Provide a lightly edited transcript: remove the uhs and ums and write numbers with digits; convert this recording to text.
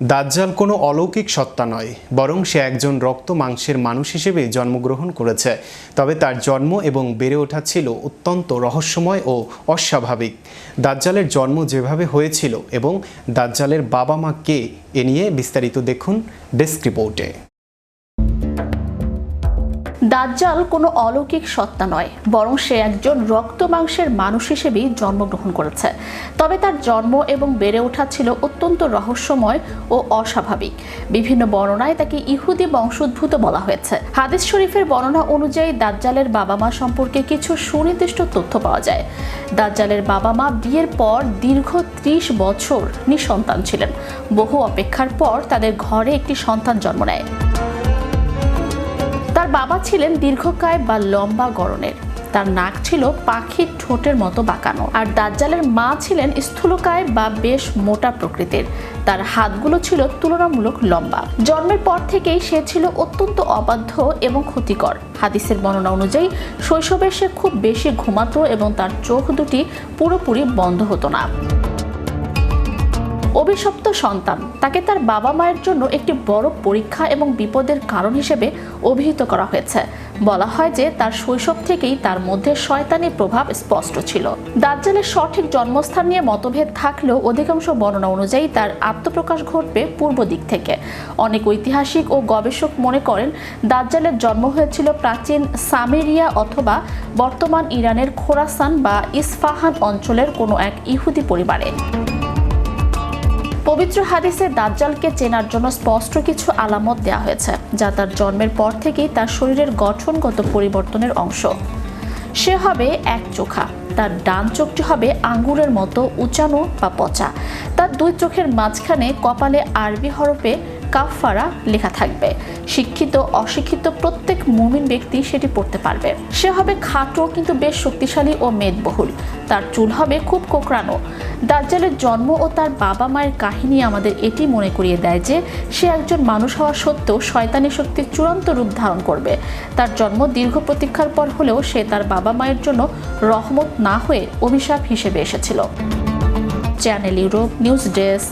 দাজ্জাল কোনো অলৌকিক সত্তা নয়, বরং সে একজন রক্ত মাংসের মানুষ হিসেবে জন্মগ্রহণ করেছে। তবে তার জন্ম এবং বেড়ে ওঠা ছিল অত্যন্ত রহস্যময় ও অস্বাভাবিক। দাজ্জালের জন্ম যেভাবে হয়েছিল এবং দাজ্জালের বাবা মা কে, এ নিয়ে বিস্তারিত দেখুন ডেস্ক রিপোর্টে। দাজ্জাল কোনো অলৌকিক সত্তা নয়, বরং সে একজন রক্ত মাংসের মানুষ হিসেবেই জন্মগ্রহণ করেছে। তবে তার জন্ম এবং বেড়ে ওঠা ছিল অত্যন্ত রহস্যময় ও অস্বাভাবিক। বিভিন্ন বর্ণনায় তাকে ইহুদি বংশোদ্ভূত বলা হয়েছে। হাদিস শরীফের বর্ণনা অনুযায়ী দাজ্জালের বাবা মা সম্পর্কে কিছু সুনির্দিষ্ট তথ্য পাওয়া যায়। দাজ্জালের বাবা মা বিয়ের পর দীর্ঘ 30 বছর নিঃসন্তান ছিলেন। বহু অপেক্ষার পর তাদের ঘরে একটি সন্তান জন্ম নেয়। তার বাবা ছিলেন দীর্ঘকায় বা লম্বা গড়নের, তার নাক ছিল পাখির ঠোঁটের মতো বাঁকানো। আর দাজ্জালের মা ছিলেন স্থূলকায় বা বেশ মোটা প্রকৃতির, তার হাতগুলো ছিল তুলনামূলক লম্বা। জন্মের পর থেকেই সে ছিল অত্যন্ত অবাধ্য এবং ক্ষতিকর। হাদিসের বর্ণনা অনুযায়ী শৈশবে সে খুব বেশি ঘুমাতো এবং তার চোখ দুটি পুরোপুরি বন্ধ হতো না। অভিশপ্ত সন্তান, তাকে তার বাবা মায়ের জন্য একটি বড় পরীক্ষা এবং বিপদের কারণ হিসেবে অভিহিত করা হয়েছে। বলা হয় যে তার শৈশব থেকেই তার মধ্যে শয়তানি প্রভাব স্পষ্ট ছিল। দাজ্জালের সঠিক জন্মস্থান নিয়ে মতভেদ থাকলেও অধিকাংশ বর্ণনা অনুযায়ী তার আত্মপ্রকাশ ঘটবে পূর্ব দিক থেকে। অনেক ঐতিহাসিক ও গবেষক মনে করেন দাজ্জালের জন্ম হয়েছিল প্রাচীন সামেরিয়া অথবা বর্তমান ইরানের খোরাসান বা ইস্পাহান অঞ্চলের কোনো এক ইহুদি পরিবারে। পবিত্র হাদিসে দাজ্জালকে চেনার জন্য স্পষ্ট কিছু আলামত দেওয়া হয়েছে, যা তার জন্মের পর থেকেই তার শরীরের গঠনগত পরিবর্তনের অংশ। সে হবে একচোখা, তার ডান চোখটি হবে আঙ্গুরের মতো উঁচানো বা পচা। তার দুই চোখের মাঝখানে কপালে আরবি হরফে কাফফারা লেখা থাকবে। শিক্ষিত অশিক্ষিত প্রত্যেক মুমিন ব্যক্তি সেটি পড়তে পারবে। সে হবে খাটো কিন্তু বেশ শক্তিশালী ও মেদবহুল। তার চুল হবে খুব কোঁকড়ানো। দাজ্জালের জন্ম ও তার বাবা মায়ের কাহিনী আমাদের এটি মনে করিয়ে দেয় যে সে একজন মানুষ হওয়া সত্ত্বেও শয়তানি শক্তির চূড়ান্ত রূপ ধারণ করবে। তার জন্ম দীর্ঘ প্রতীক্ষার পর হলেও সে তার বাবা মায়ের জন্য রহমত না হয়ে অভিশাপ হিসেবে এসেছিল। Channel Europe news desk.